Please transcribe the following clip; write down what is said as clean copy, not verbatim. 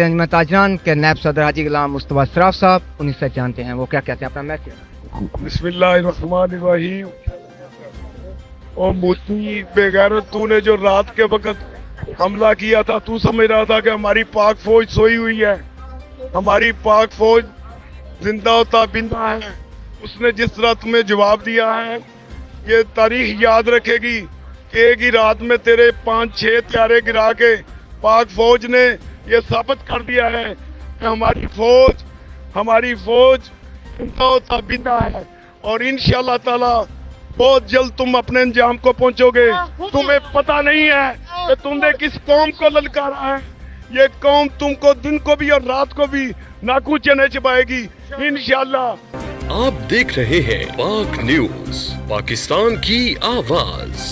ہیں انجمن تاجران کے نائب صدر حاجی غلام مصطفیٰ سراف صاحب، انہیں سے جانتے ہیں وہ کیا کہتے ہیں اپنا میسج۔ بسم اللہ الرحمن الرحیم۔ اور موتی بے غیرت، تو نے جو رات کے وقت حملہ کیا تھا، تو سمجھ رہا تھا کہ ہماری پاک فوج سوئی ہوئی ہے؟ ہماری پاک فوج زندہ و تابندہ ہے۔ اس نے جس طرح تمہیں جواب دیا ہے، یہ تاریخ یاد رکھے گی کہ ایک ہی رات میں تیرے 5-6 طیارے گرا کے پاک فوج نے یہ ثابت کر دیا ہے کہ ہماری فوج زندہ و تابندہ ہے، اور انشاءاللہ تعالی بہت جلد تم اپنے انجام کو پہنچو گے۔ تمہیں پتہ نہیں ہے کہ تم نے کس قوم کو للکارا ہے۔ یہ قوم تم کو دن کو بھی اور رات کو بھی ناکو چنے چبائے گی انشاءاللہ۔ آپ دیکھ رہے ہیں پاک نیوز، پاکستان کی آواز۔